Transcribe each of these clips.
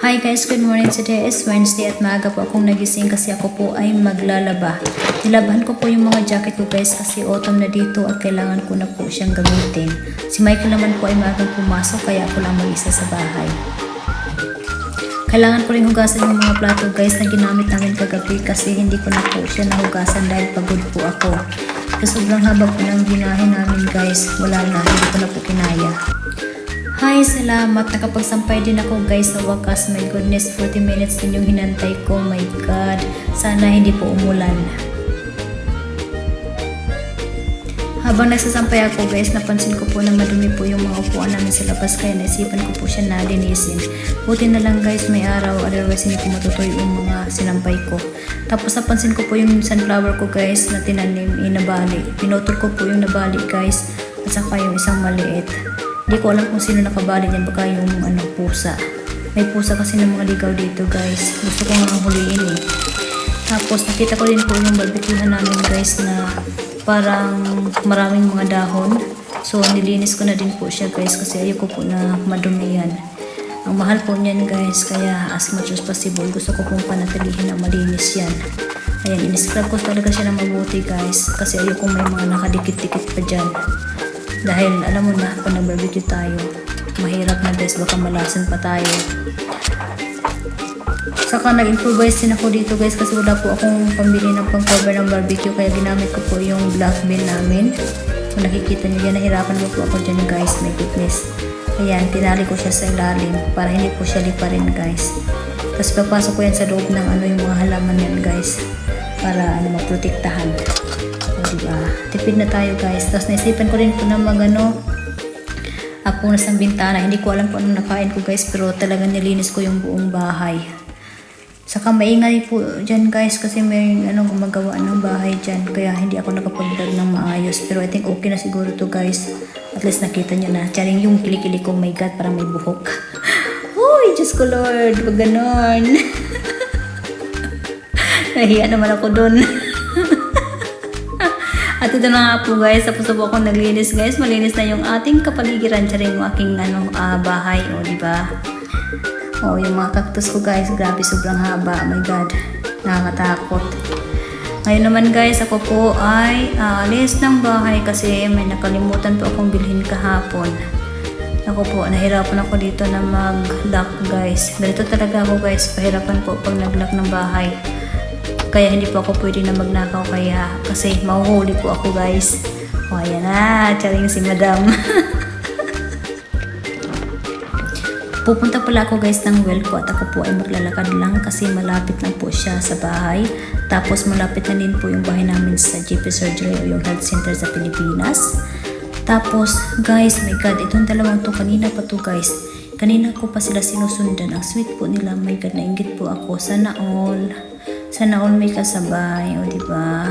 Hi guys, good morning. Today is Wednesday at maaga po akong nagising kasi ako po ay maglalaba. Nilabahan ko po yung mga jacket ko guys kasi autumn na dito at kailangan ko na po siyang gamitin. Si Michael naman po ay maagang pumasok kaya ako lang mag-isa sa bahay. Kailangan ko rin hugasan yung mga plato guys na ginamit namin kagabi kasi hindi ko na po siya nahugasan dahil pagod po ako. Kasi sobrang haba po ng binahe namin guys. Wala na, hindi ko na po kinaya. Hi, salamat. Nakapagsampay din ako guys sa wakas. My goodness, 40 minutes din yung hinantay ko. My God. Sana hindi po umulan. Habang nagsasampay ako guys, napansin ko po na madumi po yung mga upuan namin sa labas kaya naisipan ko po siya na linisin. Buti na lang guys may araw, otherwise hindi ko matutuloy yung mga sinampay ko. Tapos napansin ko po yung sunflower ko guys na tinanim, inabali. Pinutol ko po yung nabali guys at saka yung isang maliit. Hindi ko alam kung sino nakabali dyan, baka yung pusa. May pusa kasi ng mga ligaw dito guys. Gusto ko nga huliin eh. Tapos nakita ko din po yung barbecuehan namin guys na parang maraming mga dahon. So nilinis ko na din po siya guys kasi ayoko po na madumi yan. Ang mahal po niyan guys kaya as much as possible gusto ko pong panatilihin na malinis yan. Ayan, in-scrub ko talaga siya na mabuti guys kasi ayoko may mga nakadikit-dikit pa dyan. Dahil alam mo na kung nag-barbecue tayo, mahirap na guys, baka malasan pa tayo. Saka nag-improvise din ako dito guys kasi wala po akong pambili ng pang-cover ng barbecue kaya ginamit ko po yung black bin namin. Kung nakikita nyo yan, nahirapan mo po ako dyan guys, my goodness. Ayan, tinali ko siya sa ilalim para hindi po siya liparin guys. Tapos papasok ko yan sa loob ng yung mga halaman yan guys para maprotektahan. Diba? Tipid na tayo guys. Tapos naisipan ko rin po na apunas ng bintana. Hindi ko alam kung anong nakain ko guys pero talagang nilinis ko yung buong bahay. Saka maingay po dyan guys kasi may gumagawa ng bahay dyan kaya hindi ako nakapag-vlog ng maayos pero I think okay na siguro to guys. At least nakita nyo na. Tiyaring yung kilikili ko, my God, parang may buhok. Uy, Diyos ko Lord, wag ganon. Nahiya naman ako dun. At ito na nga po guys, tapos po ako naglinis guys. Malinis na yung ating kapaligiran. Tsara yung aking bahay. O diba? O yung mga cactus ko guys. Grabe, sobrang haba. Oh my God. Nakakatakot. Ngayon naman guys, ako po ay alis ng bahay kasi may nakalimutan po akong bilhin kahapon. Ako po, nahirapan ako dito na mag-lock guys. Ganito talaga ako guys. Pahirapan po pag nag-lock ng bahay. Kaya hindi po ako pwede na magnakaw kaya kasi mahuhuli po ako guys. O ayan na, charing si madam. Pupunta pala ako guys ng well ko at ako po ay maglalakad lang kasi malapit lang po siya sa bahay. Tapos malapit na din po yung bahay namin sa GP Surgery o yung health center sa Pilipinas. Tapos guys, my God, itong dalawang to kanina pa to guys. Kanina ko pa sila sinusundan. Ang sweet po nila, my God, nainggit po ako. Sana all may kasabay, o diba?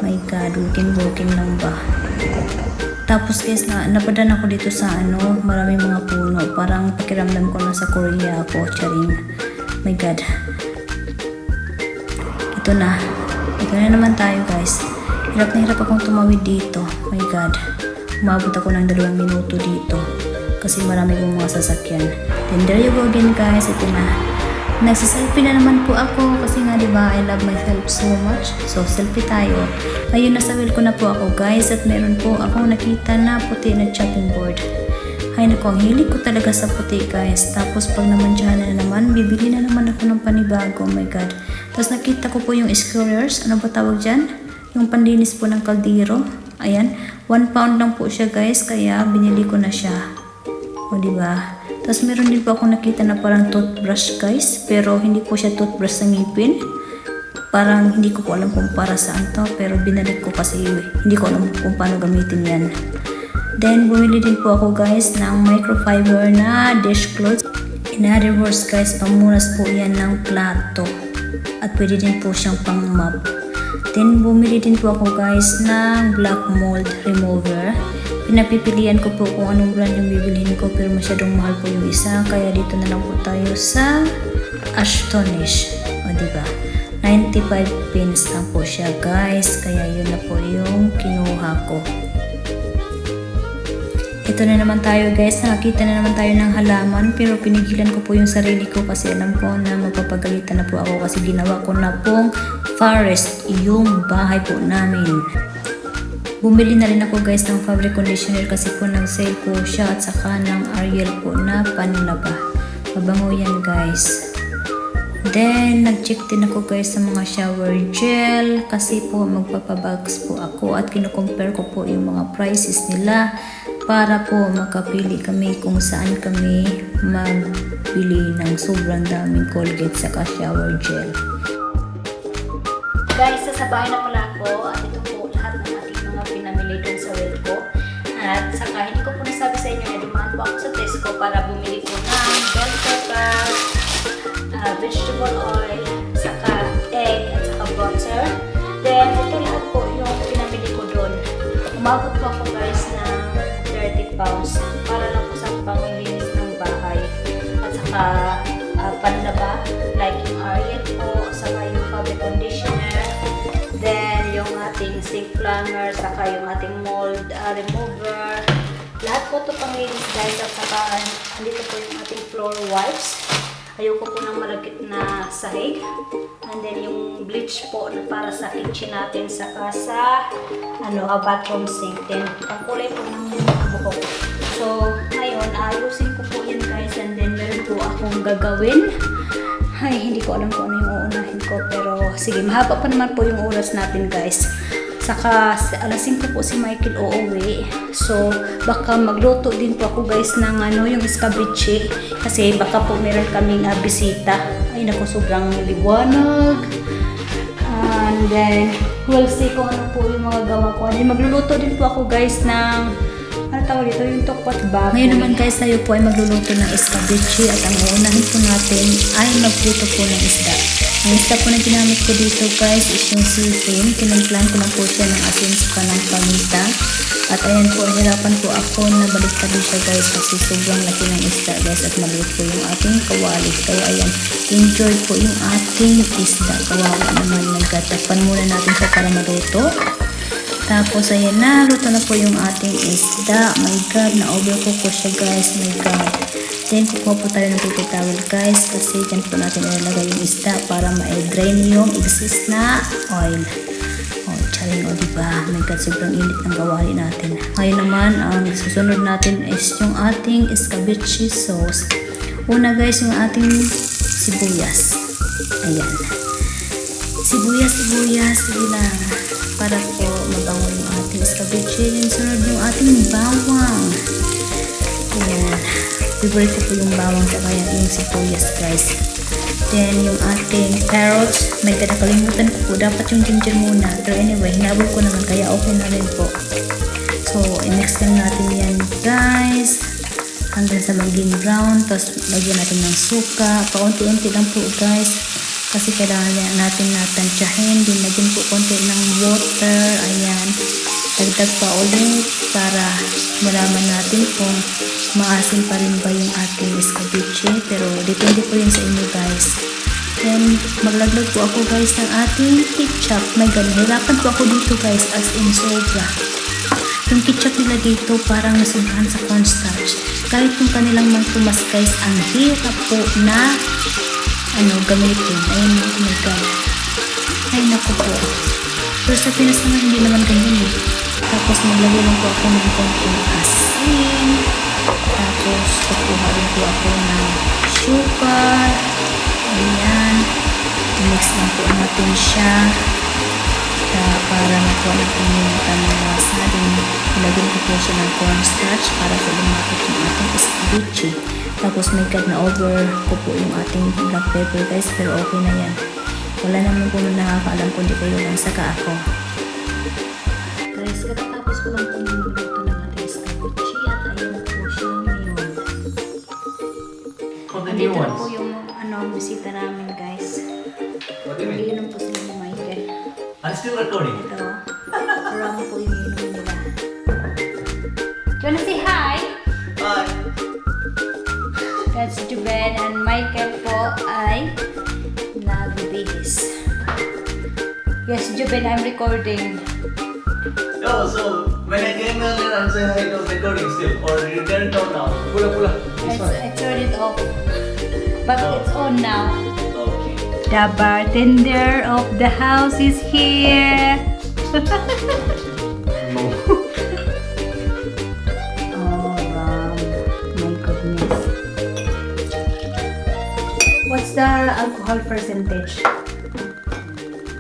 My God, booking lang ba? Tapos guys, napadan ako dito sa maraming mga puno. Parang pakiramdam ko na sa Korea ako, charing. My God. Ito na naman tayo guys. Hirap na hirap akong tumawid dito. My God. Umabot ako ng 2 minuto dito. Kasi marami kong mga sasakyan. Then there you go again guys. Ito na. Nagsiselfie na naman po ako kasi nga diba I love myself so much. So selfie tayo. Ngayon nasa wheel ko na po ako guys at meron po akong nakita na puti na chopping board. Ay naku, ang hilig ko talaga sa puti guys. Tapos pag namantsahan na naman, bibili na naman ako ng panibago. Oh my God. Tapos nakita ko po yung skewers. Ano ba tawag dyan? Yung panlinis po ng kaldero. Ayan. 1 pound lang po siya guys kaya binili ko na siya. O diba? Tapos meron din po akong nakita na parang toothbrush guys. Pero hindi po siya toothbrush sa ngipin. Parang hindi ko po alam kung para saan to. Pero binalik ko kasi hindi ko alam kung paano gamitin yan. Then bumili din po ako guys ng microfiber na dishcloth. In other words guys, pamunas po yan ng plato. At pwede din po siyang pang mop. Then bumili din po ako guys ng black mold remover. Pinapipilian ko po kung anong brand yung bibilhin ko pero masyadong mahal po yung isa kaya dito na lang po tayo sa Astonish. O diba? 95 pins lang po siya guys kaya yun na po yung kinuha ko. Ito na naman tayo guys, nakakita na naman tayo ng halaman pero pinigilan ko po yung sarili ko kasi alam ko na mapapagalitan na po ako kasi ginawa ko na pong forest yung bahay po namin. Bumili na rin ako guys ng fabric conditioner kasi po nag-sale po siya at saka ng Ariel po na panlaba. Mabango yan guys. Then, nag-check din ako guys sa mga shower gel kasi po magpapabags po ako at kinukompare ko po yung mga prices nila para po makapili kami kung saan kami magbili ng sobrang daming Colgate saka shower gel. Guys, sasabahin na pala ako at ito po lahat ng ating mga pinamili dun sa Welco. At saka hindi ko po nasabi sa inyo na dumaan po ako sa Tesco para bumili po ng bell pepper, vegetable oil, saka egg, at saka butter. Then, ito lahat po yung pinamili ko doon. Umabot po ako guys ng 30 pounds para lang po sa panglilinis ng bahay. At saka panlaba, like yung Ariel po, saka yung fabric conditioner, then yung ating sink planner, saka yung ating mold remover. Lahat po ito panglilinis guys, at saka andito po yung ating floor wipes. Ayoko po ng malagkit na sahig. And then yung bleach po na para sa kitchen natin, saka sa bathroom sink. Then pangkulay po ng buhok. So ngayon, ayusin ko po yan guys. And then meron po akong gagawin. Ay, hindi ko alam kung ano yung uunahin ko. Pero sige, mahaba pa naman po yung oras natin guys. Saka alas 5 po si Michael uuwi. So baka magluto din po ako guys ng yung escabeche. Kasi baka po meron kaming bisita. Ay naku, sobrang liwanag. And then we'll see kung ano po yung mga gawa ko. And then magluluto din po ako guys ng tawag dito, yung tokpat baboy. Ngayon naman guys, tayo po ay magluluto ng escabeche at ang uunahin po natin ay magluto po ng isda. Ang isda po na ginamit ko dito guys is yung seafood. Kinimplan ko na po siya ng asin sa ng paminta. At ayan po, hirapan po ako na baliktad siya guys kasi sobrang laki ng isda guys at maliit po yung ating kawali. Kaya ayan, enjoy po yung ating isda. Kawawa naman, nagkatapan muna natin siya para maluto. Tapos ayan na, luto na po yung ating isda. My God, na-overcook ko siya guys. My God. Then kukuha po tayo ng paper towel guys kasi dyan po natin ilalagay yung isda para ma-drain yung excess na oil. Oh, charing o diba? My God, sobrang init ng gawain natin. Ngayon naman, ang susunod natin is yung ating escabeche sauce. Una guys, yung ating sibuyas. Ayan. Sibuyas, sige lang. Para po mabango yung ating escabeche. Then sunod yung ating bawang. Ayan. Favorite ko po yung bawang sa kaya yung sibuyas guys. Then yung ating carrots. May nakalimutan ko po. Dapat yung ginger muna. Pero anyway, hinabol ko naman kaya okay na rin po. So, i-mix lang natin yan guys. Hanggang sa maging brown. Tapos lagyan natin ng suka. Paunti-unti lang po guys. Kasi kailangan natin natansyahin. Din na din po konti ng water. Ayan. Dagdag pa ulit para malaman natin kung maasim pa rin ba yung ating escabeche. Pero depende po yun sa inyo guys. Then maglaglag po ako guys ng ating ketchup. My God, hirapan po ako dito guys as in sobra. Yung ketchup nila dito parang nasubrahan sa cornstarch. Kahit yung kanilang mangtumas guys, ang hirap po na gamitin. Ayun, oh my God. Ay, naku po. Pero sa Pinas naman, hindi naman ganyan eh. Tapos, maglagay lang po ako ng konting asin. Tapos, kukuha rin po ako ng sugar. Ayan. Mix lang po natin siya. Para makuha natin yung tamang lasa. Then, ilagay ko po siya ng cornstarch para po lumapit yung ating escabeche. Tapos may God na over ko po yung ating black pepper guys, pero okay na yan. Wala naman po nakakaalam kundi kayo lang saka ako. Guys, katapos ko lang po niluluto ng ating escabeche at ayun po siya ngayon. Andito na po yung bisita namin guys. Iinom po sila ni Michael. I'm still recording. Ito, marami po yung iinom nila. Do you wanna say hi? Hi. That's Juben and Michael po ay nagbibihis. Yes, Juben, I'm recording. Oh, so when I came earlier and said it was recording still, or you turned it on now. Pula. This one. I turned it off. But it's on now. Okay. The bartender of the house is here. No. Oh, wow. My goodness. What's the alcohol percentage?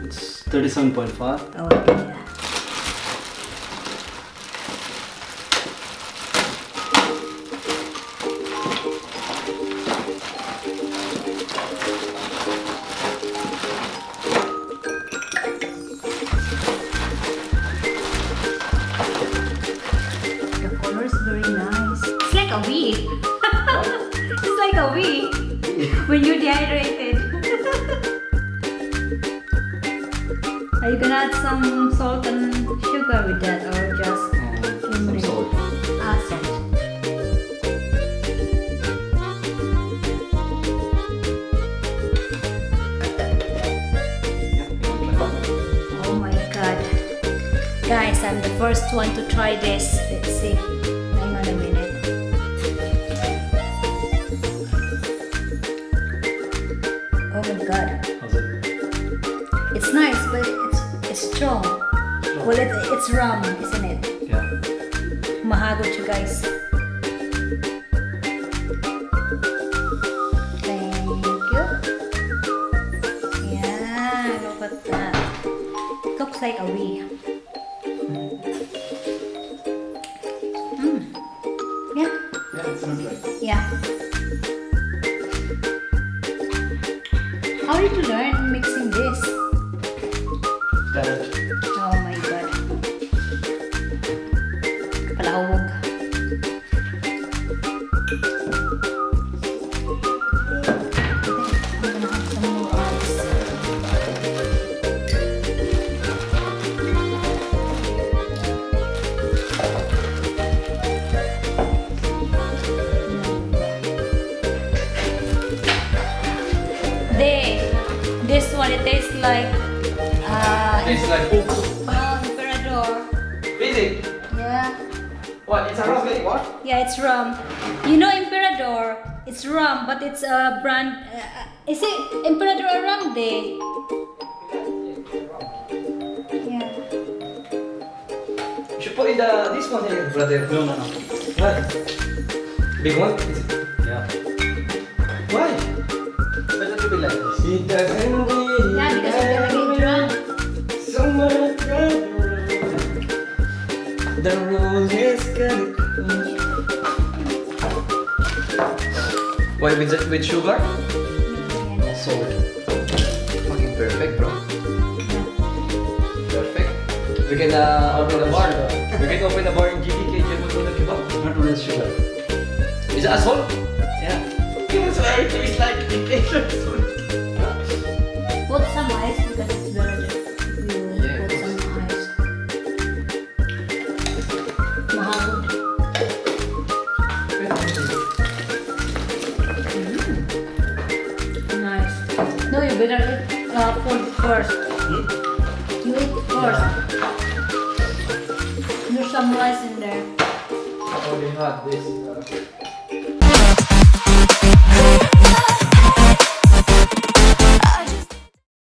It's 37.5. Oh, yeah. The color is very nice. It's like a wee. It's like a wee when you're dehydrated. Are you gonna add some salt and sugar with that, or just Some salt. salt? Oh my god. Guys, I'm the first one to try this. Let's see. Hang on a minute. Oh my god. How's it? It's nice, but it's strong. Well, it's rum, isn't it? Yeah. Mahagot you guys. Thank you. Yeah, look at that. It looks like a wee. Yeah, Yeah, it's not right. yeah. How did you learn mixing this? Talent. Oh my god. Palahog. I'm gonna have some more ice. This one, it tastes like It's like poop. Emperador. Is it? Yeah. What? It's a rum, eh? What? Yeah, it's rum. You know Emperador, it's rum, but it's a brand. Is it Emperador or rum day? Yeah. You should put in this one here, brother. No. What? Big one? Is it? Yeah. Why? Why don't you be like this? It doesn't Yeah, because you're gonna get drunk. The roses gonna Why with sugar? Salt. Fucking perfect, bro. Perfect. We can open a bar. We can open a bar in GDK. Not real sugar. Is that a salt? Yeah. It's very tastes like vacation. Put some ice because it's better if you Yeah, put some ice. Mahagod. Nice. No, you better eat food first. You eat first. There's some rice in there. Oh, they had this.